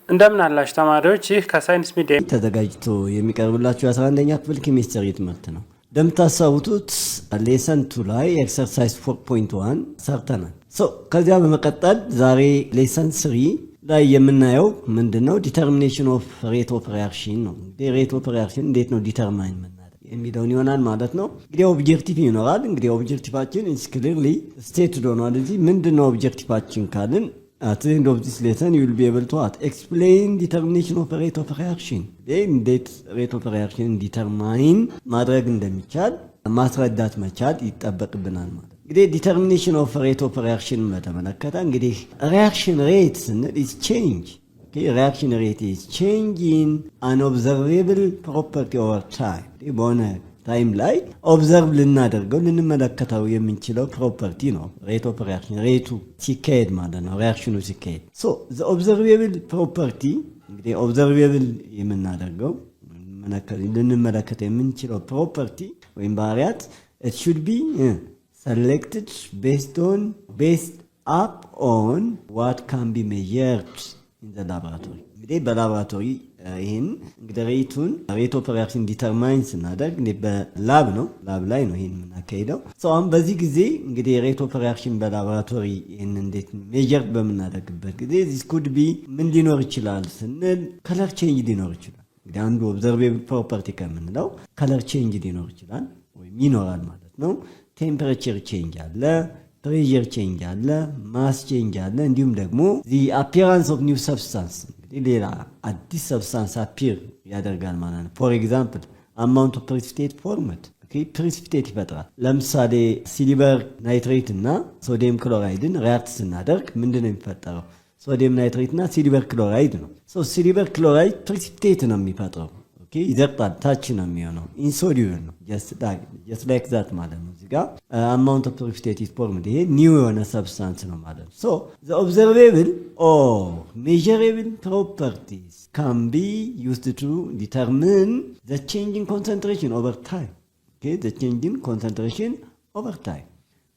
እንደምን አላችሁ ተማሪዎች? ይህ ከሳይንስ ሚዲያ ተዘጋጅቶ የሚቀርብላችሁ 11ኛ ክፍል ኬሚስትሪ ትምህርት ነው። እንደምታስታውሱት ሌሰን 2 ላይ ኤክሰርሳይዝ 4.1 ሰርተናል። ከዚያ በመቀጠል ዛሬ ሌሰን 3 ላይ የምናየው ምንድነው? ዲተርሚኔሽን ኦፍ ሬት ኦፍ ሪአክሽን ነው። ሬት ኦፍ ሪአክሽን እንዴት ነው ዲተርማይን የምናደርገው የሚለውን ይሆናል ማለት ነው። እንግዲህ ኦብጀክቲቭ ይኖራል። እንግዲህ ኦብጀክቲቫችን ኢዝ ክሊርሊ ስቴትድ ሆኗል። እዚህ ምንድነው ኦብጀክቲቫችን ካልን at the end of this lesson you will be able to explain determination of rate of reaction. እንዴት rate of reaction ዲተርማይን ማድረግ እንደሚቻል ማስረዳት መቻል ይጠበቅብናል ማለት ነው። እንግዲህ ዲተርሚኔሽን ኦፍ ሬት ኦፍ ሪአክሽን በተመለከተ እንግዲህ ሪአክሽን ሬት ስንል is change. reaction rate is change in an observable property over time. በሆነ ታይም ላይ ኦብዘርቭ ልናደርገው ልንመለከተው የምንችለው ፕሮፐርቲ ነው ሬት ኦፍ ሪአክሽን። ሬቱ ሲካሄድ ማለት ነው ሪአክሽኑ ሲካሄድ። ዘ ኦብዘርቬብል ፕሮፐርቲ እንግዲህ ኦብዘርቬብል የምናደርገው ልንመለከተው የምንችለው ፕሮፐርቲ ወይም ባህሪያት it should be selected based up on what can be measured in the laboratory. እንግዲህ በላቦራቶሪ ይሄን እንግዲህ ሬት ኦፍ ሪአክሽን ዲተርማይን ስናደርግ በላብ ላይ ነው ይሄን የምናካሄደው። አሁን በዚህ ጊዜ እንግዲህ ሬት ኦፍ ሪአክሽን በላቦራቶሪ ይሄን እንዴት ሜጀር በምናደርግበት ጊዜ this could be ምን ሊኖር ይችላል ስንል ከለር ቼንጅ ሊኖር ይችላል። እንግዲህ አንዱ ኦብዘርቬብል ፕሮፐርቲ ከምንለው ከለር ቼንጅ ሊኖር ይችላል ወይም ይኖራል ማለት ነው። ቴምፐሬቸር ቼንጅ አለ፣ ፕሬሸር ቼንጅ አለ፣ ማስ ቼንጅ አለ፣ እንዲሁም ደግሞ the appearance of new substance ሌላ አዲስ ሰብስታንስ አፒር ያደርጋል ማለት ነው። ፎር ኤግዛምፕል አማውንት ኦፍ ፕሪሲፒቴት ፎርመድ ፕሪሲፒቴት ይፈጥራል። ለምሳሌ ሲሊቨር ናይትሬት እና ሶዲየም ክሎራይድን ሪአክት ስናደርግ ምንድነው የሚፈጠረው? ሶዲየም ናይትሬት እና ሲሊቨር ክሎራይድ ነው። ሲሊቨር ክሎራይድ ፕሪሲፒቴት ነው የሚፈጥረው። ይዘቅጣል፣ ታች ነው የሚሆነው፣ ኢንሶሉብል ነው። ጀስት ላይክ ዛት ማለት ነው። እዚህ ጋር አማውንት ኦፍ ፕሪሲፒቴት ኢዝ ፎርምድ፣ ይሄ ኒው የሆነ ሰብስታንስ ነው ማለት ነው። ዘ ኦብዘርቬብል ኦር ሜዠረብል ፕሮፐርቲስ ካን ቢ ዩዝድ ቱ ዲተርሚን ዘ ቼንጅ ኢን ኮንሰንትሬሽን ኦቨር ታይም። ዘ ቼንጅ ኢን ኮንሰንትሬሽን ኦቨር ታይም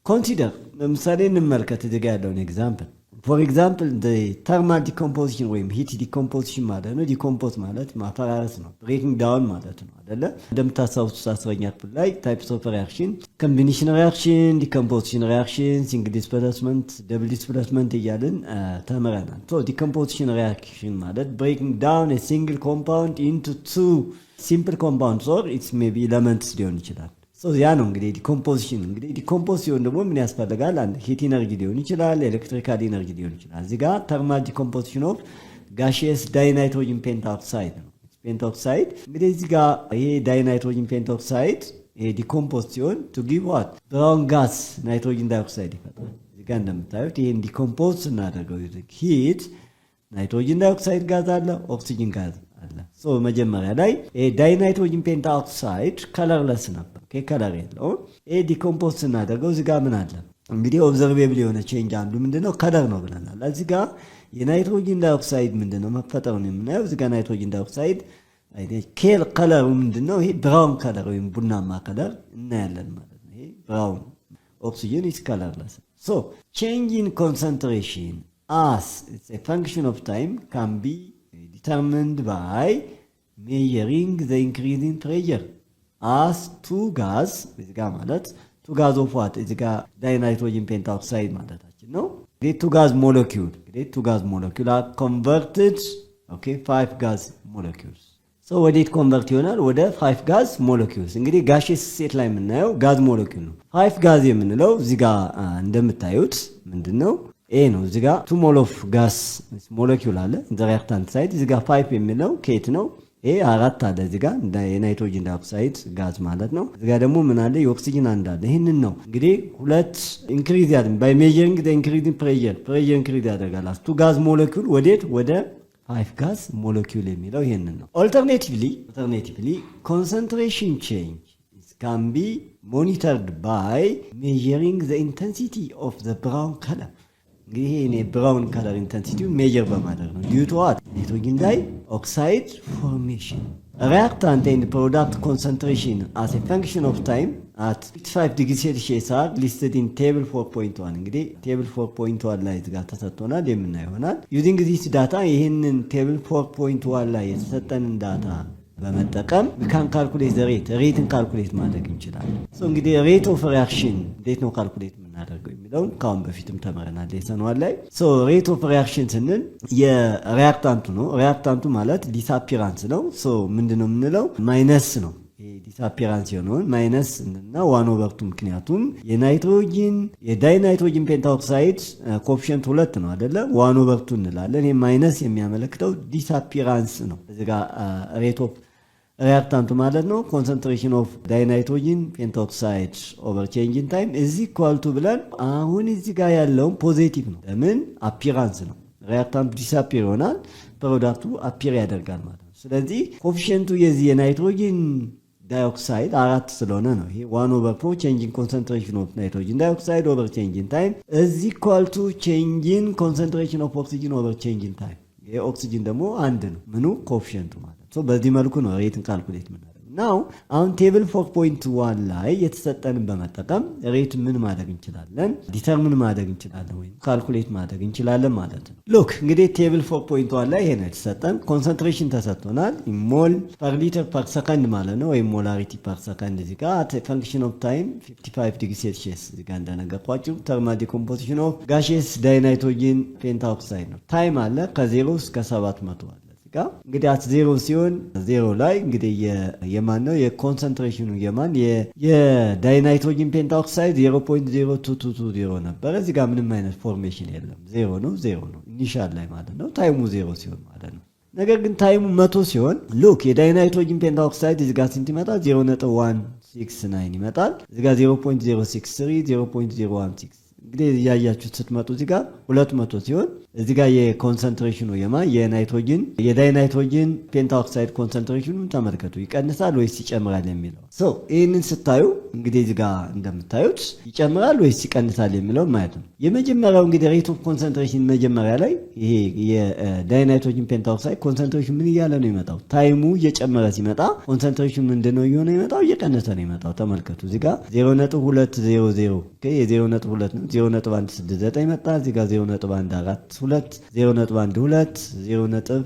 ኮንሲደር። ለምሳሌ እንመልከት እዚህ ጋር ያለውን ኤግዛምፕል። ፎር ኤግዛምፕል ተርማል ዲኮምፖዚሽን ወይም ሂት ዲኮምፖዚሽን ማለት ነው። ዲኮምፖዝ ማለት ማፈራረስ ነው፣ ብሬኪንግ ዳውን ማለት ነው አይደለ? እንደምታስታውሱት 10ኛ ክፍል ላይ ታይፕስ ኦፍ ሪአክሽን፣ ኮምቢኔሽን ሪአክሽን፣ ዲኮምፖዚሽን ሪአክሽን፣ ሲንግል ዲስፕሌስመንት፣ ደብል ዲስፕሌስመንት እያልን ተምረናል። ዲኮምፖዚሽን ሪአክሽን ማለት ብሬኪንግ ዳውን ኤ ሲንግል ኮምፓውንድ ኢንቱ ቱ ሲምፕል ኮምፓውንድስ ኦር ኢትስ ሜቢ ኤለመንትስ ሊሆን ይችላል። ያ ነው እንግዲህ ዲኮምፖዚሽን። እንግዲህ ዲኮምፖዝ ሲሆን ደግሞ ምን ያስፈልጋል? አንድ ሂት ኢነርጂ ሊሆን ይችላል፣ ኤሌክትሪካል ኢነርጂ ሊሆን ይችላል። እዚህ ጋር ተርማል ዲኮምፖዚሽን ኦፍ ጋሺየስ ዳይናይትሮጅን ፔንታኦክሳይድ ነው። ፔንታኦክሳይድ እንግዲህ እዚህ ጋር ይሄ ዳይናይትሮጅን ፔንታኦክሳይድ ይሄ ዲኮምፖዝ ሲሆን ቱ ጊቭ ዋት ብራውን ጋስ ናይትሮጅን ዳይኦክሳይድ ይፈጥራል። እዚህ ጋር እንደምታዩት ይሄን ዲኮምፖዝ ስናደርገው ሂት ናይትሮጅን ዳይኦክሳይድ ጋዝ አለ፣ ኦክሲጅን ጋዝ አለ። መጀመሪያ ላይ ዳይናይትሮጅን ፔንታኦክሳይድ ከለርለስ ነበር፣ ከለር የለውም። ዲኮምፖዝ ስናደርገው እዚህ ጋር ምን አለ? እንግዲህ ኦብዘርቬብል የሆነ ቼንጅ አንዱ ምንድነው? ከለር ነው ብለናል። እዚህ ጋር የናይትሮጅን ዳይኦክሳይድ ምንድነው መፈጠሩን የምናየው። እዚህ ጋር ናይትሮጅን ዳይኦክሳይድ ከለሩ ምንድነው? ይሄ ብራውን ከለር ወይም ቡናማ ከለር እናያለን ማለት ነው። ይሄ ብራውን ኦክሲጅን ኢዝ ከለርለስ። ቼንጅ ኢን ኮንሰንትሬሽን as it's a function of time can be determined by measuring the increase in pressure as two gas እዚህ ጋር ማለት two gas of what እዚህ ጋር ዳይናይትሮጅን ፔንታኦክሳይድ ማለታችን ነው። two gas molecule two gas molecule are converted 5 gas molecules ወዴት ኮንቨርት ይሆናል? ወደ 5 ጋዝ ሞለኪውልስ። እንግዲህ ጋሼስ ስቴት ላይ የምናየው ጋዝ ሞለኪውል ነው። 5 ጋዝ የምንለው እዚህ ጋር እንደምታዩት ምንድነው? ኤ ነው። እዚህ ጋር 2 ሞል ኦፍ ጋስ ሞለኪውል አለ ዘ ሪአክታንት ሳይድ። እዚህ ጋር 5 የሚለው ኬት ነው? ኤ 4 አለ እዚህ ጋር የናይትሮጅን ዳይኦክሳይድ ጋዝ ማለት ነው። እዚህ ጋር ደግሞ ምን አለ? የኦክሲጅን አንድ አለ። ይሄንን ነው እንግዲህ ሁለት ኢንክሪዝ ያደርጋል ባይ ሜዠሪንግ ዘ ኢንክሪዚንግ ፕሬሸር ኢንክሪዝ ያደርጋል። 2 ጋዝ ሞለኪውል ወዴት? ወደ 5 ጋዝ ሞለኪውል የሚለው ይሄንን ነው። ኦልተርኔቲቭሊ ኮንሰንትሬሽን ቼንጅ can be monitored by measuring the intensity of the brown color። እንግዲህ ይሄ ብራውን ከለር ኢንተንሲቲው ሜጀር በማድረግ ነው። ዲዩ ቱ ዋት? ናይትሮጅን ዳይኦክሳይድ ፎርሜሽን። ሪአክታንት ኤንድ ፕሮዳክት ኮንሰንትሬሽን as a function of time at 55 degrees Celsius are listed in table 4.1 እንግዲህ table 4.1 ላይ እዚህ ጋር ተሰጥቶናል የምናየው ይሆናል። using this data ይሄንን table 4.1 ላይ የተሰጠንን ዳታ በመጠቀም we can calculate the rate ሬትን ካልኩሌት ማድረግ እንችላለን። ሶ እንግዲህ rate of reaction እንዴት ነው ካልኩሌት የምናደርገው የሚለውን ካሁን በፊትም ተመረናል ሌሰኗል ላይ። ሶ rate of reaction ስንል የሪአክታንቱ ነው። ሪአክታንቱ ማለት ዲስአፒራንስ ነው። ሶ ምንድነው የምንለው ማይነስ ነው። ዲስአፒራንስ የሆነውን ማይነስ እና 1/2 ምክንያቱም የናይትሮጂን የዳይናይትሮጂን ፔንታኦክሳይድ ኮኤፊሺየንት 2 ነው አይደለ 1/2 እንላለን። ይሄ ማይነስ የሚያመለክተው ዲስአፒራንስ ነው። እዚህ ጋር ሬት ኦፍ ሪአክታንቱ ማለት ነው ኮንሰንትሬሽን ኦፍ ዳይናይትሮጂን ፔንታኦክሳይድ ኦቨር ቼንጅ ኢን ታይም ኢዝ ኢኳል ቱ ብለን አሁን እዚህ ጋር ያለው ፖዚቲቭ ነው። ለምን አፒራንስ ነው። ሪአክታንቱ ዲስአፒር ይሆናል፣ ፕሮዳክቱ አፒር ያደርጋል ማለት ነው። ስለዚህ ኮኤፊሺየንቱ የዚህ የናይትሮጂን ዳይኦክሳይድ 4 ስለሆነ ነው። ይሄ 1/4 change in concentration of nitrogen dioxide over change in time is equal to change in concentration of oxygen over change in time። ይሄ ኦክሲጅን ደግሞ አንድ ነው ምኑ ኮኤፊሺየንቱ ማለት ነው። በዚህ መልኩ ነው ሬትን ካልኩሌት የምናደርገው። ናው አሁን ቴብል 4.1 ላይ የተሰጠንን በመጠቀም ሬት ምን ማድረግ እንችላለን? ዲተርሚን ማድረግ እንችላለን ወይም ካልኩሌት ማድረግ እንችላለን ማለት ነው። ሉክ እንግዲህ ቴብል 4.1 ላይ ይሄን የተሰጠን ኮንሰንትሬሽን ተሰጥቶናል። ሞል ፐር ሊትር ፐር ሰከንድ ማለት ነው ወይም ሞላሪቲ ፐር ሰከንድ። እዚህ ጋር ፈንክሽን ኦፍ ታይም 55 ዲግሪ ሴልሺየስ እዚህ ጋር እንደነገርኳችሁ ተርማል ዲኮምፖዚሽን ኦፍ ጋሺየስ ዳይናይትሮጂን ፔንታኦክሳይድ ነው። ታይም አለ ከ0 እስከ 700 አለ። እንግዲህ አት 0 ሲሆን 0 ላይ እንግዲህ የማን ነው የኮንሰንትሬሽኑ የማን የዳይናይትሮጂን ፔንታኦክሳይድ 0.0220 ነበር። እዚህ ጋር ምንም አይነት ፎርሜሽን የለም። 0 ነው ኢኒሻል ላይ ማለት ነው ታይሙ 0 ሲሆን ማለት ነው። ነገር ግን ታይሙ 100 ሲሆን ሉክ የዳይናይትሮጂን ፔንታኦክሳይድ እዚህ ጋር ስንት ይመጣል? 0.169 ይመጣል። እዚህ ጋር 0.063 0.016 እንግዲህ ያያችሁት ስትመጡ እዚህ ጋር 200 ሲሆን እዚህ ጋር የኮንሰንትሬሽኑ የናይትሮጂን የዳይናይትሮጂን ፔንታኦክሳይድ ኮንሰንትሬሽኑን ተመልከቱ። ይቀንሳል ወይስ ይጨምራል የሚለው ሶ ይሄንን ስታዩ እንግዲህ እዚህ ጋር እንደምታዩት ይጨምራል ወይስ ይቀንሳል የሚለው ማየት ነው። የመጀመሪያው እንግዲህ ሬት ኦፍ ኮንሰንትሬሽን መጀመሪያ ላይ ይሄ የዳይናይትሮጂን ፔንታኦክሳይድ ኮንሰንትሬሽን ምን እያለ ነው ይመጣው? ታይሙ እየጨመረ ሲመጣ ኮንሰንትሬሽን ምንድነው እየሆነ ይመጣው? እየቀነሰ ነው ይመጣው። ተመልከቱ እዚህ ጋር 0.200 ኦኬ የ0.2 ነው 0.169 መጣ። እዚህ ጋር 0.142 0.12 0.1 ይሆናል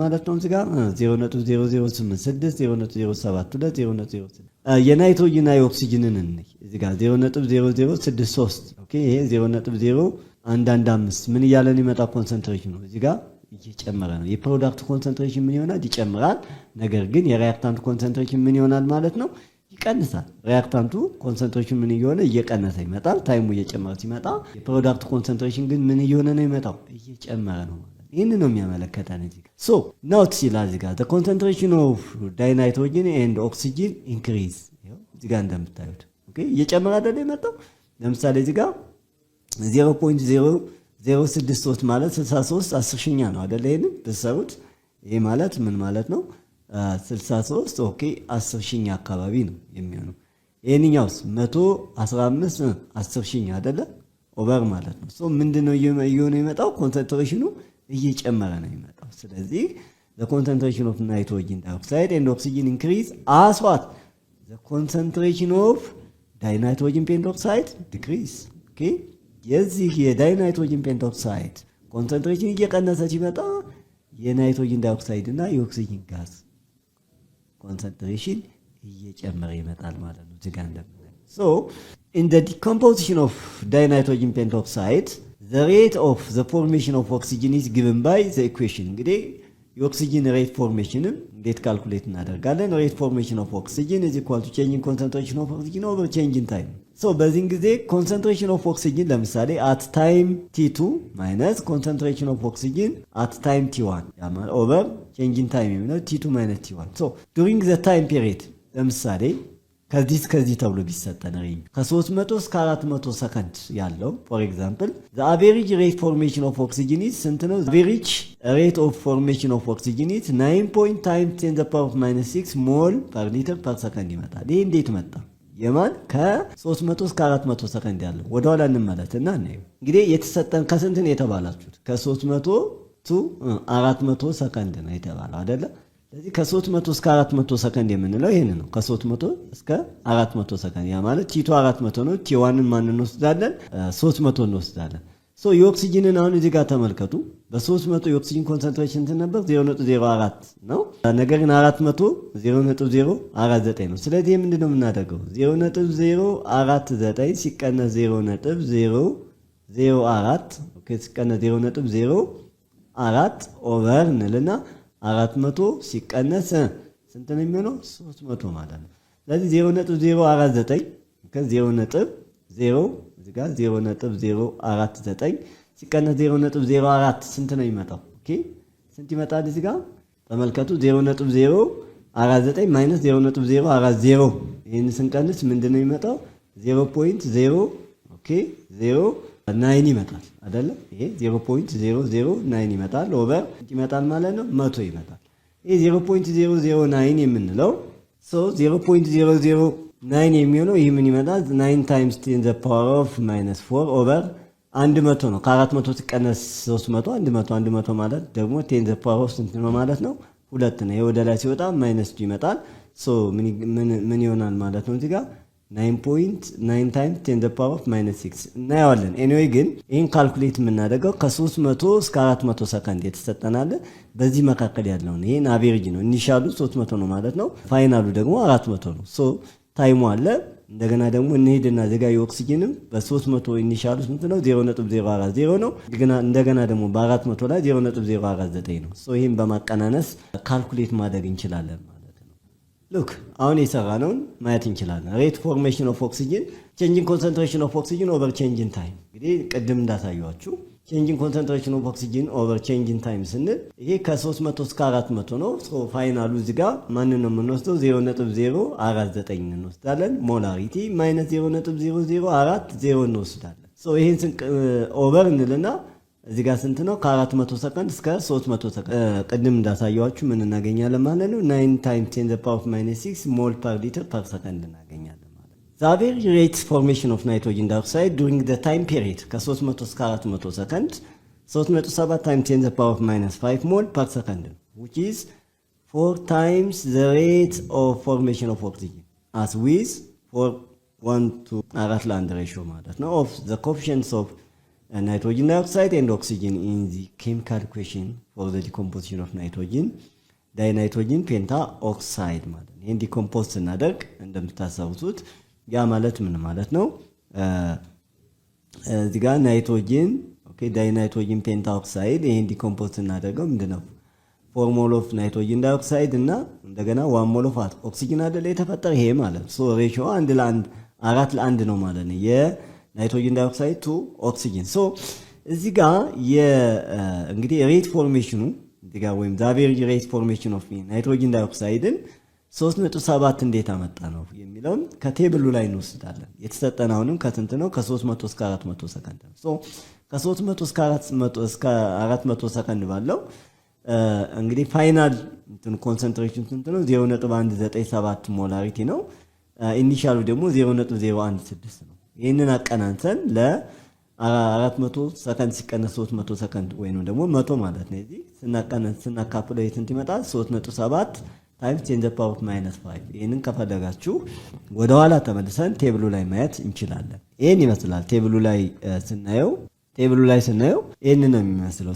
ማለት ነው። እዚህ ጋር 0.0086 0.072 0.06 የናይትሮጂን እና የኦክሲጅንን እንይ። እዚህ ጋር 0.0063 ኦኬ ይሄ 0.0115 ምን እያለን ይመጣ ኮንሰንትሬሽኑ እዚህ ጋር እየጨመረ ነው። የፕሮዳክት ኮንሰንትሬሽን ምን ይሆናል? ይጨምራል። ነገር ግን የሪአክታንት ኮንሰንትሬሽን ምን ይሆናል ማለት ነው? ይቀንሳል። ሪአክታንቱ ኮንሰንትሬሽን ምን እየሆነ እየቀነሰ ይመጣል። ታይሙ እየጨመረ ሲመጣ የፕሮዳክት ኮንሰንትሬሽን ግን ምን እየሆነ ነው ይመጣው? እየጨመረ ነው ማለት ነው። ይህን ነው የሚያመለከተን እዚህ ጋር። ሶ ኖት ሲላል እዚህ ጋር the concentration of dinitrogen and oxygen increase እዚህ ጋር እንደምታዩት ኦኬ እየጨመረ አይደል የመጣው። ለምሳሌ እዚህ ጋር 0.0063 ማለት 63 10ኛ ነው አይደል? ይሄን ብትሰሩት ይሄ ማለት ምን ማለት ነው? 63 ኦኬ 10ኛ አካባቢ ነው የሚሆነው። ይሄንኛውስ 115 10ኛ አይደለ? ኦቨር ማለት ነው። ሶ ምንድነው እየሆነ የመጣው? ኮንሰንትሬሽኑ እየጨመረ ነው የመጣው። ስለዚህ the concentration of nitrogen dioxide and oxygen increase as what the concentration of dinitrogen pentoxide decrease ኦኬ የዚህ የዳይናይትሮጂን ፔንቶክሳይድ ኮንሰንትሬሽን እየቀነሰ ሲመጣ የናይትሮጂን ዳይኦክሳይድ እና የኦክሲጅን ጋዝ ኮንሰንትሬሽን እየጨመረ ይመጣል ማለት ነው። እዚህ ጋር እንደምናየው so in the decomposition of dinitrogen pentoxide the rate of the formation of oxygen is given by the equation እንግዲህ የኦክሲጅን ሬት ፎርሜሽንን እንዴት ካልኩሌት እናደርጋለን? ሬት ፎርሜሽን ኦፍ ኦክሲጅን is equal to change in concentration of oxygen over change in time so በዚህን ጊዜ ኮንሰንትሬሽን ኦፍ ኦክሲጅን ለምሳሌ at time t2 minus concentration of oxygen at time t1 ያማል over change in time የሚለው t2 minus t1 so during the time period ለምሳሌ ከዚህ ተብሎ ቢሰጠን ሬንጅ ከ300 እስከ 400 ሰከንድ ያለው for example the average rate formation of oxygen is ስንት ነው? average rate of formation of oxygen is 9 times 10 the power of -6 mol per liter per second ይመጣል። ይሄ እንዴት መጣ? የማን ከ300 እስከ 400 ሰከንድ ያለው ወደ ኋላ እንመለስና እናየው። እንግዲህ የተሰጠን ከስንት ነው የተባላችሁት? ከ300 to 400 ሰከንድ ነው የተባለው አይደለ? ስለዚህ ከ300 እስከ 400 ሰከንድ የምንለው ይሄን ነው። ከ300 እስከ 400 ሰከንድ ያ ማለት ቲ2 400 ነው። ቲ1ን ማን እንወስዳለን? 300 እንወስዳለን። ሶ የኦክሲጅንን አሁን እዚህ ጋር ተመልከቱ። በ300 የኦክሲጅን ኮንሰንትሬሽን ነበር 0.04 ነው። ነገር ግን 400 0.049 ነው። ስለዚህ ምንድነው የምናደርገው? 0.049 ሲቀነስ 0.004 ኦኬ ሲቀነስ 0.04 ኦቨር እንልና 400 ሲቀነስ ስንት ነው የሚሆነው? 300 ማለት ነው። ስለዚህ 0.049 ከ0.0 እዚህ ጋር 0.049 ሲቀነስ 0.04 ስንት ነው የሚመጣው? ኦኬ ስንት ይመጣል? እዚህ ጋር ተመልከቱ 0.049 ማይነስ 0.040 ይሄን ስንቀንስ ምንድነው የሚመጣው? 0.0 ኦኬ 0.9 ይመጣል አይደለ? ይሄ 0.009 ይመጣል ኦቨር ይመጣል ማለት ነው 100 ይመጣል። ይሄ 0.009 የምንለው 0.009 የሚሆነው ይህ ምን ይመጣል? 9 ታይምስ 10 the power of -4 ኦቨር 100 ነው። ከ400 ሲቀነስ 300 100 ማለት ደግሞ 10 the power of ስንት ነው ማለት ነው? 2 ነው። ይሄ ወደ ላይ ሲወጣ -2 ይመጣል። ምን ይሆናል ማለት ነው? እዚህ ጋር 9.9 ታይምስ 10 the power of -6 እናየዋለን። ኤኒዌይ ግን ይህን ካልኩሌት የምናደርገው ከ300 እስከ 400 ሰከንድ የተሰጠናል። በዚህ መካከል ያለውን ይህን አቬሬጅ ነው። ኢኒሻሉ 300 ነው ማለት ነው። ፋይናሉ ደግሞ 400 ነው። ታይሙ አለ። እንደገና ደግሞ እንሄድና ዘጋ የኦክሲጅንም በ300 ኢኒሻሉ ስንት ነው? 0.040 ነው። እንደገና ደግሞ በ400 ላይ 0.049 ነው። ይህን በማቀናነስ ካልኩሌት ማድረግ እንችላለን ማለት ነው። ሉክ አሁን የሰራነውን ማየት እንችላለን። ሬት ፎርሜሽን ኦፍ ኦክሲጅን ቼንጂንግ ኮንሰንትሬሽን ኦፍ ኦክሲጅን ኦቨር ቼንጂንግ ታይም። እንግዲህ ቅድም እንዳሳያችሁ ቼንጂንግ ኮንሰንትሬሽን ኦፍ ኦክሲጅን ኦቨር ቼንጂንግ ታይም ስንል ይሄ ከ300 እስከ 400 ነው። ፋይናሉ እዚህ ጋር ማንን ነው የምንወስደው? 0.049 እንወስዳለን። ሞላሪቲ ማይነስ 0.0040 እንወስዳለን። ይሄን ኦቨር እንልና እዚህ ጋር ስንት ነው? ከ400 ሰከንድ እስከ 300 ሰከንድ ቅድም እንዳሳያችሁ ምን እናገኛለን ማለት ነው? 9 ታይምስ 10 the power of -6 ሞል ፐር ሊትር ፐር ሰከንድ እናገኛለን። The average rate formation of nitrogen dioxide during the time period ከ300 እስከ 400 ሰከንድ 3.7 times 10 the power of -5 mole per second which is 4 times the rate of formation of oxygen as with 4:1 ratio ማለት ነው of the coefficients of nitrogen dioxide and oxygen in the chemical equation for the decomposition of nitrogen dinitrogen pentaoxide ማለት ነው። ይሄን ዲኮምፖዝ ስናደርግ እንደምታስታውሱት ያ ማለት ምን ማለት ነው? እዚህ ጋር ናይትሮጂን ኦኬ ዳይናይትሮጂን ፔንታኦክሳይድ ይሄን ዲኮምፖዝ እናደርገው ምንድነው? 4 ሞል ኦፍ ናይትሮጂን ዳይኦክሳይድ እና እንደገና 1 ሞል ኦፍ ኦክሲጅን አይደለ የተፈጠረ ይሄ ማለት ሬሽዮ 4:1 ነው ማለት ነው የናይትሮጂን ዳይኦክሳይድ ቱ ኦክሲጅን። እዚህ ጋር እንግዲህ ሬት ፎርሜሽኑ እዚህ ጋር ወይም አቨሬጅ ሬት ፎርሜሽን ኦፍ ናይትሮጂን ዳይኦክሳይድን 3.7 እንዴት አመጣ ነው የሚለውን ከቴብሉ ላይ እንወስዳለን። የተሰጠን አሁንም ከስንት ነው? ከ300 እስከ 400 ሰከንድ ነው። ከ300 እስከ 400 ሰከንድ ባለው እንግዲህ ፋይናል ኮንሰንትሬሽን ስንት ነው? 0.197 ሞላሪቲ ነው። ኢኒሻሉ ደግሞ 0.016 ነው። ይህንን አቀናንሰን ለ400 ሰከንድ ሲቀነስ 300 ሰከንድ ወይም ደግሞ 100 ማለት ነው። እዚህ ስናካፍለው ስንት ይመጣል? 3.7 ታይምስ 10 the power of -5 ይሄንን ከፈለጋችሁ ወደ ኋላ ተመልሰን ቴብሉ ላይ ማየት እንችላለን። ይሄን ይመስላል ቴብሉ ላይ ስናየው ይሄን ነው የሚመስለው።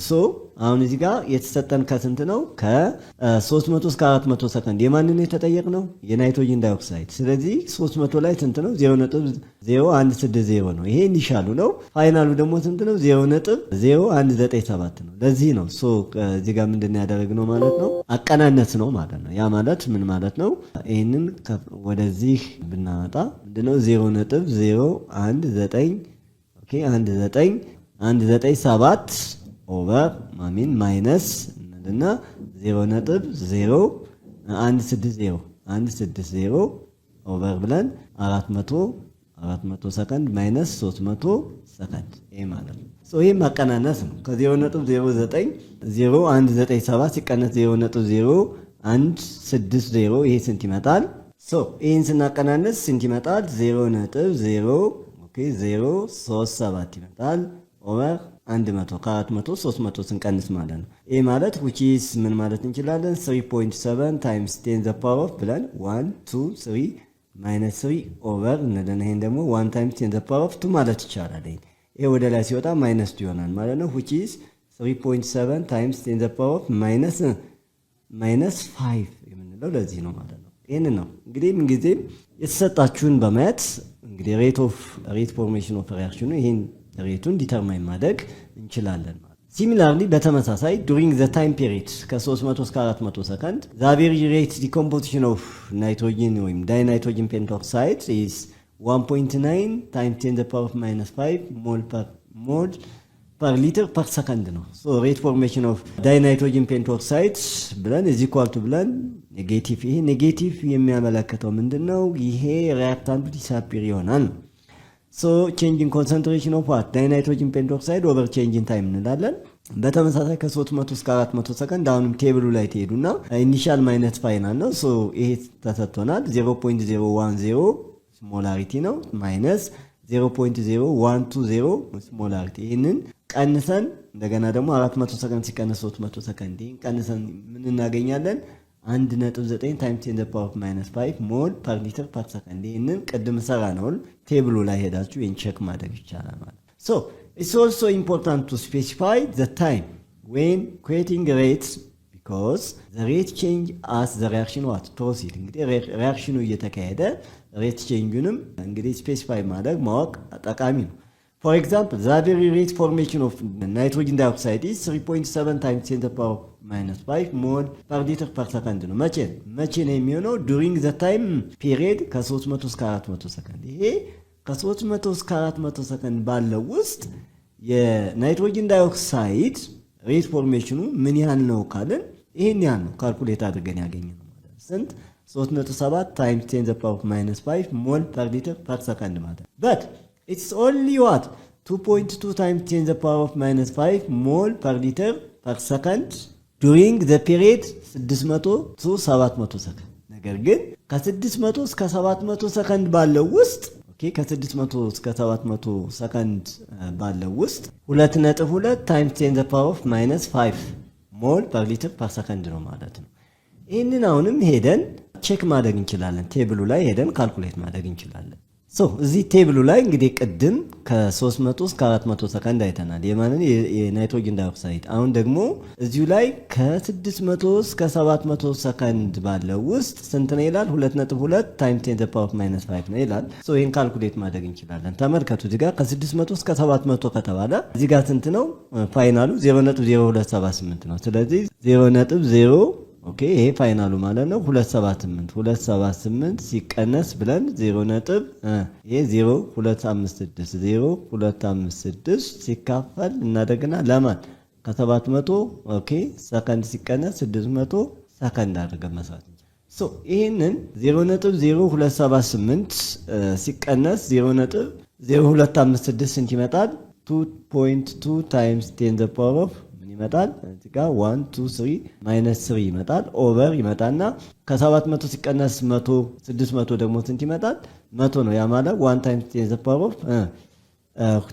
አሁን እዚህ ጋር የተሰጠን ከስንት ነው? ከ300 እስከ 400 ሰከንድ የማንን ነው የተጠየቅነው? የናይትሮጂን ዳይኦክሳይድ። ስለዚህ 300 ላይ ስንት ነው? 0.0160 ነው። ይሄ ኢኒሻሉ ነው። ፋይናሉ ደግሞ ስንት ነው? 0.0197 ነው። ለዚህ ነው እዚህ ጋር ምንድነው ያደረግነው ማለት ነው? አቀናነስ ነው ማለት ነው። ያ ማለት ምን ማለት ነው? ይሄንን ወደዚህ ብናመጣ ምንድነው 0.019 ኦኬ 197 ኦቨር ማይነስ እና 0.0160 ኦቨር ብለን 400 ሰከንድ ማይነስ 300 ሰከንድ ይሄ ማለት ነው። ይሄ ማቀናነስ ነው። ከ0.0900197 ሲቀነስ 0.0160 ይሄ ስንት ይመጣል? ይሄን ስናቀናነስ ስንት ይመጣል? 0.037 ይመጣል። ኦቨር 100 ከ400 300 ስንቀንስ ማለት ነው። ይህ ማለት which is ምን ማለት እንችላለን? 3.7 times 10 the power of ብለን 1 2 3 minus 3 ኦቨር እንለን። ይሄን ደግሞ 1 times 10 the power of 2 ማለት ይቻላል። ይሄ ወደ ላይ ሲወጣ ማይነስ 2 ይሆናል ማለት ነው። which is 3.7 times 10 the power of minus 5 የምንለው ለዚህ ነው ማለት ነው። ይሄንን ነው እንግዲህ ምንጊዜም የተሰጣችሁን በማየት እንግዲህ ሬት ፎርሜሽን ኦፍ ሪአክሽኑ ይሄን ሬቱን ዲተርማይን ማድረግ እንችላለን ማለት ነው። ሲሚላርሊ በተመሳሳይ during the time period ከ300 እስከ 400 ሰከንድ the average rate decomposition of nitrogen ወይም ዳይናይትሮጅን ፔንቶክሳይድ is 1.9 times 10 the power of minus 5 mol per liter per second ነው። so rate formation of ዳይናይትሮጅን ፔንቶክሳይድ ብለን is equal to ብለን ኔጌቲቭ ይሄ ኔጌቲቭ የሚያመለክተው ምንድነው? ይሄ ሪአክታንቱ ዲሳፒር ይሆናል። so change in concentration of what ዳይናይትሮጅን ፔንቶክሳይድ over change in time እንላለን። በተመሳሳይ ከ300 እስከ 400 ሰከንድ አሁንም ቴብሉ ላይ ትሄዱና ኢኒሻል ማይነስ ፋይናል ነው። so ይሄ ተሰጥቶናል 0.010 ሞላሪቲ ነው ማይነስ 0.0120 ሞላሪቲ። ይሄንን ቀንሰን እንደገና ደግሞ 400 ሰከንድ ሲቀነስ 300 ሰከንድ ይሄን ቀንሰን ምን እናገኛለን? 1.9 times 10 the power of minus 5 ሞል per liter per second። ይሄንን ቅድም ሰራ ነው ቴብሉ ላይ ሄዳችሁ ይሄን ቼክ ማድረግ ይቻላል ማለት። so it's also important to specify the time when creating rates because the rate change as the reaction what proceed እንግዲህ ሪአክሽኑ እየተካሄደ ሬት ቼንጁንም እንግዲህ ስፔሲፋይ ማድረግ ማወቅ ጠቃሚ ነው። for example the average rate formation of nitrogen dioxide is 3.7 times 10 the power of minus 5 mol per liter per second ነው። መቼ ነው የሚሆነው? during the time period ከ300 እስከ 400 ሰከንድ። ይሄ ከ300 እስከ 400 ሰከንድ ባለው ውስጥ የናይትሮጅን ዳይኦክሳይድ ሬት ፎርሜሽኑ ምን ያህል ነው ካልን ይሄን ያህል ነው ካልኩሌት አድርገን ያገኘነው ማለት ነው። ስንት? 3.7 times 10 the power of minus 5 mol per liter per second ማለት ነው። but it's only what 2.2 times 10 the power of minus 5 mol per liter per second during the period 600 to 700 ሰከንድ። ነገር ግን ከ600 እስከ 700 ሰከንድ ባለው ውስጥ ከ600 እስከ 700 ሰከንድ ባለው ውስጥ 2.2 times 10 the power of minus 5 ሞል per liter per second ነው ማለት ነው። ይህንን አሁንም ሄደን ቼክ ማድረግ እንችላለን። ቴብሉ ላይ ሄደን ካልኩሌት ማድረግ እንችላለን። እዚህ ቴብሉ ላይ እንግዲህ ቅድም ከ300 እስከ 400 ሰከንድ አይተናል የማንን የናይትሮጅን ዳይኦክሳይድ። አሁን ደግሞ እዚሁ ላይ ከ600 እስከ 700 ሰከንድ ባለው ውስጥ ስንት ነው ይላል? 2.2 times 10 the power of minus 5 ነው ይላል። ይህን ካልኩሌት ማድረግ እንችላለን። ተመልከቱ እዚህ ጋር ከ600 እስከ 700 ከተባለ እዚህ ጋር ስንት ነው? ፋይናሉ 0.0278 ነው። ስለዚህ 0.0 ይሄ ፋይናሉ ማለት ነው 278 ሲቀነስ ብለን 0 ይሄ 0.256 ሲካፈል እናደርግና ለማን ከ700 ሰከንድ ሲቀነስ 600 ሰከንድ አድርገን መስራት እንችላለን። ይሄንን 0.0278 ሲቀነስ 0.0256 ስንት ይመጣል? 2.2 times 10 the power of ይመጣል እዚህ ጋር 1 2 3 ማይነስ 3 ይመጣል ኦቨር ይመጣና ከ700 ሲቀነስ 100 600 ደግሞ ስንት ይመጣል? 100 ነው። ያ ማለት 1 times 10 the power of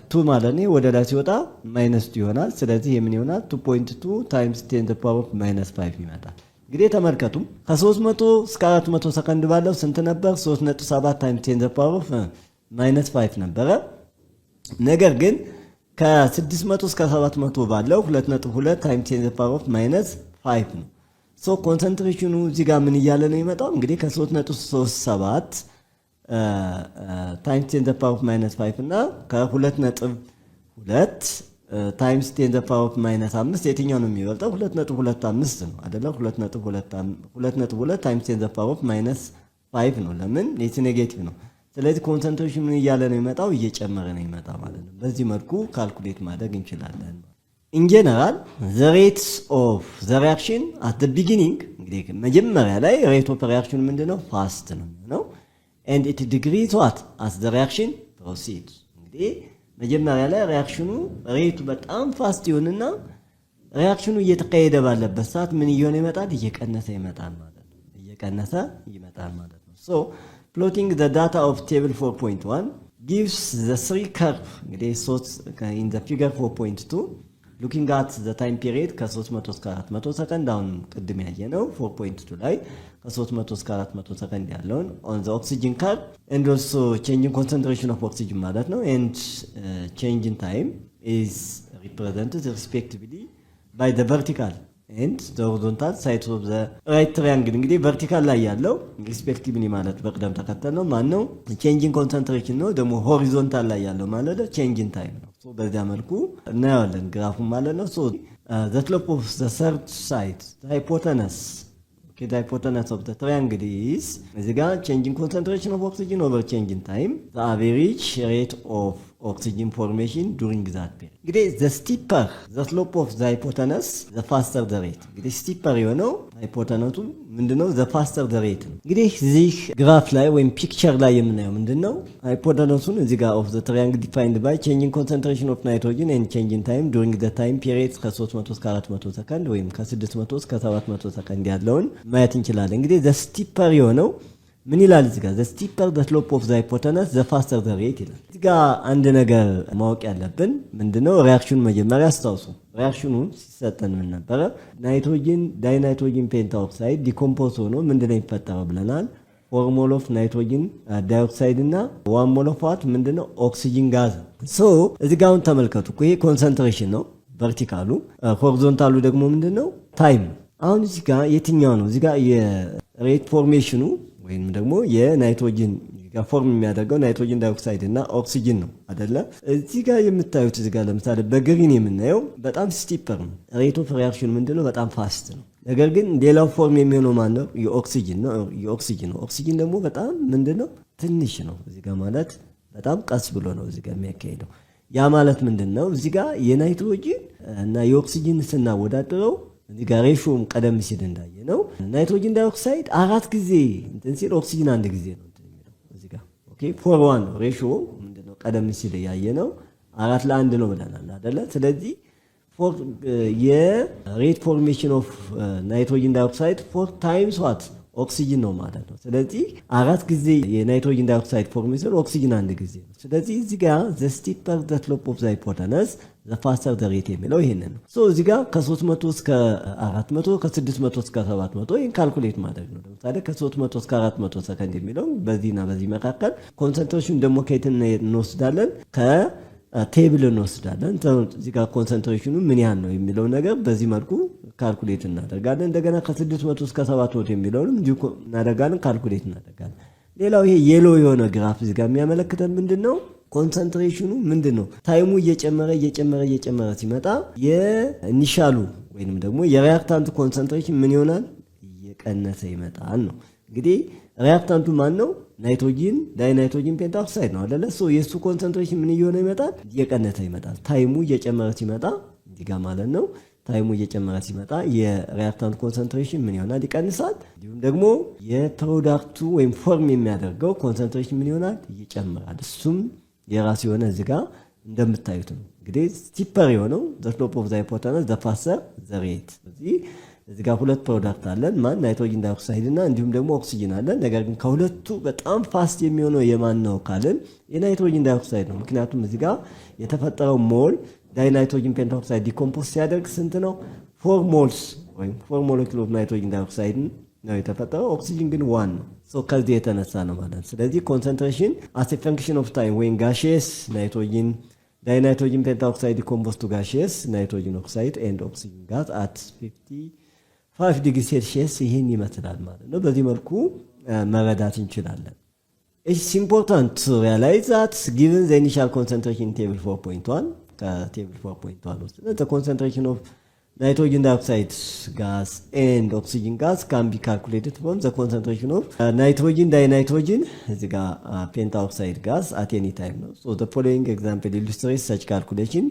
2 ማለት ነው። ወደ ላይ ሲወጣ ማይነስ 2 ይሆናል። ስለዚህ የምን ይሆናል? 2.2 times 10 the power of minus 5 ይመጣል። እንግዲህ ተመልከቱ ከ300 እስከ 400 ሰከንድ ባለው ስንት ነበር? 3.7 times 10 the power of minus 5 ነበረ። ነገር ግን ከ600 እስከ 700 ባለው 2.2 times 10 the power of minus 5 ነው። ኮንሰንትሬሽኑ እዚህ ጋር ምን እያለ ነው የሚመጣው? እንግዲህ ከ3.37 times 10 the power of minus 5 እና ከ2.2 times 10 the power of minus 5 የትኛው ነው የሚበልጠው? 2.25 ነው አይደለ? 2.2 times 10 the power of minus 5 ነው። ለምን? it's ኔጌቲቭ ነው። ስለዚህ ኮንሰንትሬሽን ምን እያለ ነው የሚመጣው? እየጨመረ ነው የሚመጣው ማለት ነው። በዚህ መልኩ ካልኩሌት ማድረግ እንችላለን። in general the rates of the reaction at the beginning እንግዲህ መጀመሪያ ላይ rate of reaction ምንድነው? fast ነው ነው and it decreases what as the reaction proceeds። እንግዲህ መጀመሪያ ላይ ሪአክሽኑ ሬቱ በጣም ፋስት ይሆንና ሪአክሽኑ እየተካሄደ ባለበት ሰዓት ምን እየሆነ ይመጣል? እየቀነሰ ይመጣል ማለት ነው። እየቀነሰ ይመጣል ማለት ነው። plotting the data of table 4.1 gives the three curve እንግዲህ in the figure 4.2 looking at the time period ከ300 እስከ 400 ሰከንድ አሁን ቅድም ያየነው 4.2 ላይ ከ300 እስከ 400 ሰከንድ ያለውን on the oxygen curve and also changing concentration of oxygen ማለት ነው and changing time is represented respectively by the vertical and the horizontal sides of the right triangle እንግዲህ vertical ላይ ያለው respectively ማለት በቅደም ተከተል ነው ማን ነው changing concentration ነው ደግሞ horizontal ላይ ያለው ማለት ነው changing time ነው so በዚያ መልኩ እናያለን ግራፉን ማለት ነው so the slope of the third side the hypotenuse okay the hypotenuse of the triangle is እዚህ ጋር changing concentration of oxygen over changing time the average rate of oxygen formation during that period እንግዲህ the steeper the slope of the hypotenuse the faster the rate እንግዲህ steeper የሆነው hypotenuse ምንድነው the faster the rate እንግዲህ እዚህ ግራፍ ላይ ወይም ፒክቸር ላይ የምናየው ምንድነው hypotenuse እዚህ ጋር of the triangle defined by changing concentration of nitrogen and changing time during the time period ከ300 እስከ 400 ሰከንድ ወይም ከ600 እስከ 700 ሰከንድ ያለውን ማየት እንችላለን እንግዲህ the steeper የሆነው ምን ይላል እዚህ ጋር the steeper the slope of the hypotenuse the faster the rate ይላል እዚህ ጋር አንድ ነገር ማወቅ ያለብን ምንድነው ሪአክሽኑ መጀመሪያ አስታውሱ ሪአክሽኑን ሲሰጠን ምን ነበር ናይትሮጅን ዳይናይትሮጅን ፔንታኦክሳይድ ዲኮምፖዝ ሆኖ ምንድነው የሚፈጠረው ብለናል 4 ሞል ኦፍ ናይትሮጅን ዳይኦክሳይድ እና 1 ሞል ኦፍ ዋት ምንድነው ኦክሲጅን ጋዝ ሶ እዚህ ጋር አሁን ተመልከቱ ይሄ ኮንሰንትሬሽን ነው ቨርቲካሉ ሆሪዞንታሉ ደግሞ ምንድነው ታይም አሁን እዚህ ጋር የትኛው ነው እዚህ ጋር የሬት ፎርሜሽኑ ወይም ደግሞ የናይትሮጅን ጋር ፎርም የሚያደርገው ናይትሮጅን ዳይኦክሳይድ እና ኦክሲጅን ነው አይደለ እዚህ ጋር የምታዩት እዚህ ጋር ለምሳሌ በግሪን የምናየው በጣም ስቲፐር ነው ሬት ኦፍ ሪአክሽን ምንድነው በጣም ፋስት ነው ነገር ግን ሌላው ፎርም የሚሆነው ማን ነው የኦክሲጅን ነው ኦክሲጅን ደግሞ በጣም ምንድነው ትንሽ ነው እዚህ ጋር ማለት በጣም ቀስ ብሎ ነው እዚህ ጋር የሚያካሄደው ያ ማለት ምንድነው እዚህ ጋር የናይትሮጅን እና የኦክሲጅን ስናወዳድረው እዚህ ጋር ሬሾም ቀደም ሲል እንዳየነው ናይትሮጅን ዳይኦክሳይድ 4 ጊዜ እንትን ሲል ኦክሲጅን አንድ ጊዜ ነው እንትን የሚለው እዚህ ጋር ኦኬ 4:1 ነው ሬሾ ምንድነው ቀደም ሲል ያየነው 4 ለ1 ነው ብለናል አይደለ ስለዚህ የሬት ፎርሜሽን ኦፍ ናይትሮጅን ዳይኦክሳይድ 4 ታይምስ ዋት ኦክሲጅን ነው ማለት ነው ስለዚህ 4 ጊዜ የናይትሮጅን ዳይኦክሳይድ ፎርሜሽን ኦክሲጅን አንድ ጊዜ ነው ስለዚህ እዚህ ጋር the steeper the slope of the hypotenuse the faster the rate የሚለው ይሄንን ነው ሶ እዚህ ጋር ከ300 እስከ 400 ከ600 እስከ 700 ይሄን ካልኩሌት ማድረግ ነው ለምሳሌ ከ300 እስከ 400 ሰከንድ የሚለው በዚህና በዚህ መካከል ኮንሰንትሬሽን ደግሞ ከየትን እንወስዳለን ቴብል እንወስዳለን እዚህ ጋር ኮንሰንትሬሽኑ ምን ያህል ነው የሚለው ነገር በዚህ መልኩ ካልኩሌት እናደርጋለን እንደገና ከ600 እስከ 700 የሚለውንም እንዲሁ እናደርጋለን ካልኩሌት እናደርጋለን ሌላው ይሄ የሎ የሆነ ግራፍ እዚህ ጋር የሚያመለክተን ምንድነው ኮንሰንትሬሽኑ ምንድነው ታይሙ እየጨመረ ሲመጣ የኢኒሻሉ ወይንም ደግሞ የሪአክታንቱ ኮንሰንትሬሽን ምን ይሆናል እየቀነሰ ይመጣል ነው እንግዲህ ሪአክታንቱ ማን ነው ናይትሮጅን ዳይናይትሮጅን ፔንታኦክሳይድ ነው አይደለ ሶ የሱ ኮንሰንትሬሽን ምን እየሆነ ይመጣል እየቀነሰ ይመጣል ታይሙ እየጨመረ ሲመጣ እዚህ ጋር ማለት ነው ታይሙ እየጨመረ ሲመጣ የሪአክታንት ኮንሰንትሬሽን ምን ይሆናል ይቀንሳል እንዲሁም ደግሞ የፕሮዳክቱ ወይም ፎርም የሚያደርገው ኮንሰንትሬሽን ምን ይሆናል ይጨምራል እሱም የራሱ የሆነ እዚህ ጋር እንደምታዩት ነው እንግዲህ ስቲፐር የሆነው the slope of the hypotenuse the faster the rate እዚህ ጋር ሁለት ፕሮዳክት አለን ማን ናይትሮጅን ዳይኦክሳይድ እና እንዲሁም ደግሞ ኦክሲጅን አለን ነገር ግን ከሁለቱ በጣም ፋስት የሚሆነው የማን ነው ካልን የናይትሮጅን ዳይኦክሳይድ ነው ምክንያቱም እዚህ ጋር የተፈጠረው ሞል ዳይናይትሮጅን ፔንታኦክሳይድ ዲኮምፖዝ ሲያደርግ ስንት ነው 4 ሞልስ ወይም 4 ሞለኪውል ኦፍ ናይትሮጅን ዳይኦክሳይድ ነው የተፈጠረው ኦክሲጅን ግን 1 ነው ሶ ከዚህ የተነሳ ነው ማለት ስለዚህ ኮንሰንትሬሽን as a function of time when gaseous nitrogen dinitrogen pentaoxide decomposes to gaseous nitrogen oxide and oxygen gas at 55 degrees Celsius ይሄን ይመስላል ማለት ነው በዚህ መልኩ መረዳት እንችላለን It's important to realize that given the initial concentration in table 4.1 table 4.1 ውስጥ the concentration of nitrogen dioxide gas and oxygen gas can be calculated from the concentration of nitrogen dinitrogen እዚህ ጋር pentaoxide gas at any time ነው so the following example illustrates such calculation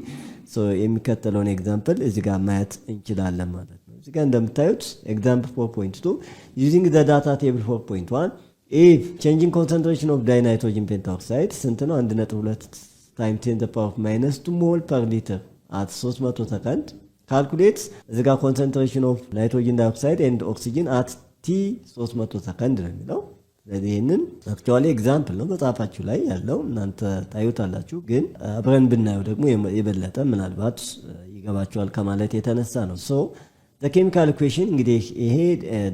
so የሚከተለውን example እዚህ ጋር ማየት እንችላለን ማለት ነው እዚህ ጋር እንደምታዩት example 4.2 using the data table 4.1 if changing concentration of dinitrogen pentoxide ስንት ነው 1.2 times 10 to the power of minus 2 mole per liter at 300 second calculate the concentration of nitrogen dioxide and oxygen at t 300 second ነው የሚለው ስለዚህ ይህንን አክቹዋሊ ኤግዛምፕል ነው መጽሐፋችሁ ላይ ያለው እናንተ ታዩታላችሁ። ግን አብረን ብናየው ደግሞ የበለጠ ምናልባት ይገባችኋል ከማለት የተነሳ ነው። ሶ ኬሚካል ኢኩዌሽን እንግዲህ ይሄ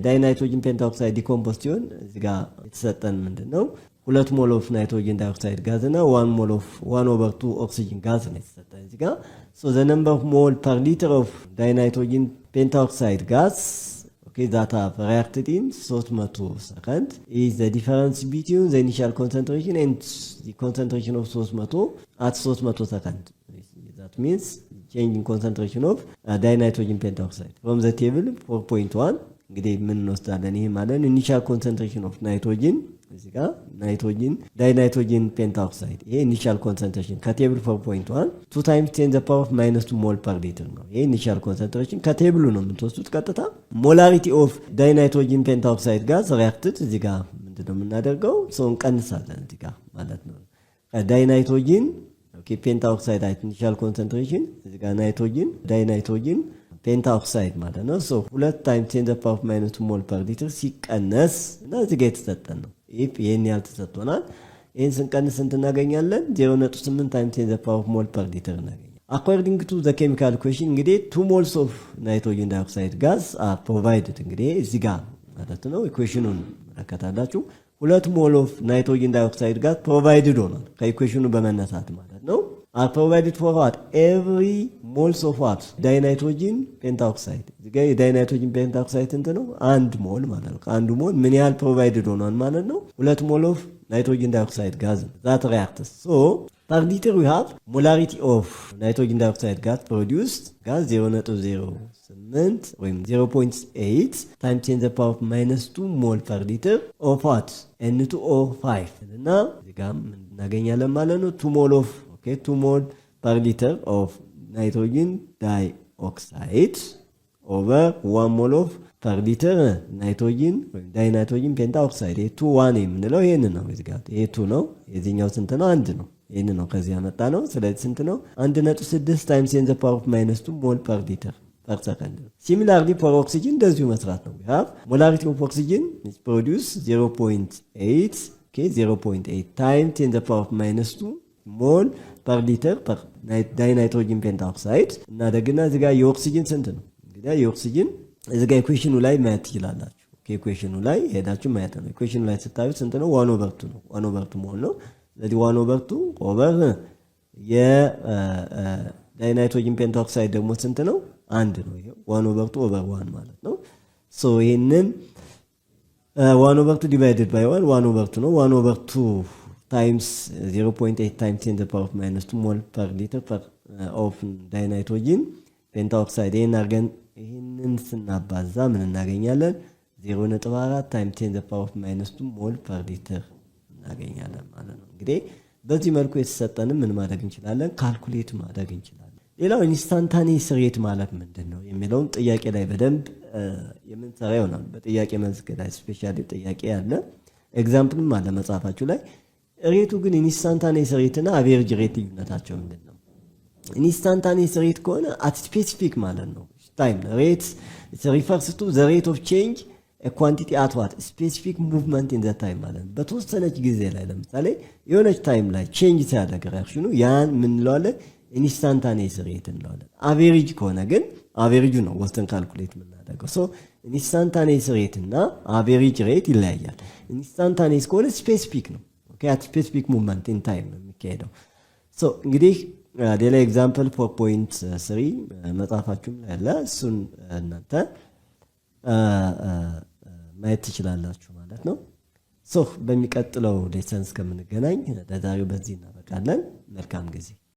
ዳይናይትሮጅን ፔንታኦክሳይድ ዲኮምፖዝ ሲሆን እዚህ ጋር የተሰጠን ምንድን ነው 2 ሞል ኦፍ ናይትሮጅን ዳይኦክሳይድ ጋዝ እና 1/2 ኦክሲጅን ጋዝ ነው የተሰጠን እዚህ ጋር። ሶ ዘ ነምበር ኦፍ ሞል ፐር ሊትር ኦፍ ዳይናይትሮጅን ፔንታኦክሳይድ ጋዝ that have reacted in 300 seconds is the difference between the initial concentration and the concentration of 300 at 300 seconds. That means change in concentration of dinitrogen pentaoxide. From the table 4.1 እንግዲህ ምን እንወስዳለን? ይሄ ማለት initial concentration of nitrogen እዚህ ጋር ናይትሮጅን ዳይናይትሮጅን ፔንታኦክሳይድ ይሄ ኢኒሻል ኮንሰንትሬሽን ከቴብል 4.1 2 times 10 the power of -2 ሞል ፐር ሊትር ነው። ይሄ ኢኒሻል ኮንሰንትሬሽን ከቴብሉ ነው የምትወስዱት ቀጥታ። ሞላሪቲ ኦፍ ዳይናይትሮጅን ፔንታኦክሳይድ ጋዝ ሪአክትድ እዚህ ጋር ምንድነው የምናደርገው? ሰው እንቀንሳለን እዚህ ጋር ማለት ነው። ዳይናይትሮጅን ፔንታኦክሳይድ ኢኒሻል ኮንሰንትሬሽን እዚህ ጋር ናይትሮጅን ዳይናይትሮጅን ፔንታኦክሳይድ ማለት ነው። ሶ 2 times 10 the power of -2 ሞል ፐር ሊትር ሲቀነስ እና እዚህ ጋር የተሰጠን ነው። ይሄን ያህል ተሰጥቶናል። ይሄን ስንቀንስ ስንት እናገኛለን? 0.8 times 10 the power of mole per liter እናገኛለን። According to the chemical equation እንግዲህ 2 moles of nitrogen dioxide gas are provided እንግዲህ እዚህ ጋር ማለት ነው ኢኩዌሽኑን መከታተላችሁ 2 ሞል ኦፍ ናይትሮጅን ዳይኦክሳይድ ጋዝ ፕሮቫይድድ ሆኗል ከኢኩዌሽኑ በመነሳት ማለት ነው። are provided for what every moles of what dinitrogen pentaoxide እዚህ ጋር የዳይናይትሮጅን ፔንታኦክሳይድ እንት ነው 1 ሞል ማለት ነው። አንዱ ሞል ምን ያህል ፕሮቫይድድ ሆኗል ማለት ነው? 2 ሞል ኦፍ ናይትሮጅን ዳይኦክሳይድ ጋዝ that reacts. So per liter we have molarity of nitrogen dioxide gas produced gas 0.08 ወይም 0.8 times 10 the power of -2 ሞል per liter of what N2O5 እና እዚህ ጋር እናገኛለን ማለት ነው 2 ሞል of 2 mole per liter of nitrogen dioxide over 1 mole of per liter nitrogen dinitrogen pentaoxide 2 የምንለው ይሄን ነው። እዚህ ጋር ይሄ 2 ነው። የዚህኛው ስንት ነው? 1 ነው። ይሄን ነው ከዚህ ያመጣ ነው። ስለዚህ ስንት ነው? 1.6 times 10 the power of -2 mole per liter per second. Similarly for oxygen እንደዚሁ መስራት ነው። we have molarity of oxygen is produced 0.8 0.8 times 10 the power of -2 ሞል ፐር ሊተር ፐር ዳይናይትሮጅን ፔንታኦክሳይድ እና ደግና እዚህ ጋር የኦክሲጅን ስንት ነው? እንግዲህ የኦክሲጅን እዚህ ጋር ኢኩዌሽኑ ላይ ማየት ትችላላችሁ። ኢኩዌሽኑ ላይ ሄዳችሁ ማየት ነው። ኢኩዌሽኑ ላይ ስታዩት ስንት ነው? 1/2 ነው። 1/2 ሞል ነው። ስለዚህ 1/2 ኦቨር የዳይናይትሮጅን ፔንታኦክሳይድ ደግሞ ስንት ነው? 1 ነው። ይሄ 1/2 ኦቨር 1 ማለት ነው። ሶ ይሄንን 1/2 ዲቫይድድ ባይ 1/2 ነው። 1/2 times 0.8 times 10 the power of -2 mole per liter of dinitrogen pentaoxide ይሄን አርገን ይሄንን ስናባዛ ምን እናገኛለን? 0.4 times 10 the power of -2 mole per liter እናገኛለን ማለት ነው። እንግዲህ በዚህ መልኩ የተሰጠንን ምን ማድረግ እንችላለን? ካልኩሌት ማድረግ እንችላለን። ሌላው ኢንስታንታኒየስ ሬት ማለት ምንድነው የሚለውን ጥያቄ ላይ በደንብ የምንሰራ ይሆናል። በጥያቄ መልስ ላይ ስፔሻሊ ጥያቄ ያለ ኤግዛምፕልም አለ መጽሐፋችሁ ላይ። ሬቱ ግን ኢንስታንታኒየስ ሬት እና አቬሬጅ ሬት ልዩነታቸው ምንድነው? ኢንስታንታኒየስ ሬት ከሆነ አት ስፔሲፊክ ማለት ነው ታይም ሬት refers to the rate of change a quantity at what specific movement in the time ማለት ነው። በተወሰነች ጊዜ ላይ ለምሳሌ የሆነች ታይም ላይ ቼንጅ ሲያደርግ ሪአክሽኑ ያን ምን እንለዋለን? ኢንስታንታኒየስ ሬት እንለዋለን። አቬሬጅ ከሆነ ግን አቬሬጁ ነው ወስተን ካልኩሌት የምናደርገው። ሶ ኢንስታንታኒየስ ሬት እና አቬሬጅ ሬት ይለያያል። ኢንስታንታኒየስ ከሆነ ስፔሲፊክ ነው። ኦኬ አት ስፔሲፊክ ሙቭመንት ኢን ታይም ነው የሚካሄደው። ሶ እንግዲህ ሌላ ኤግዛምፕል 4.3 መጽሐፋችሁም ላይ አለ። እሱን እናንተ ማየት ትችላላችሁ ማለት ነው። ሶ በሚቀጥለው ሌሰንስ ከምንገናኝ ለዛሬው በዚህ እናበቃለን። መልካም ጊዜ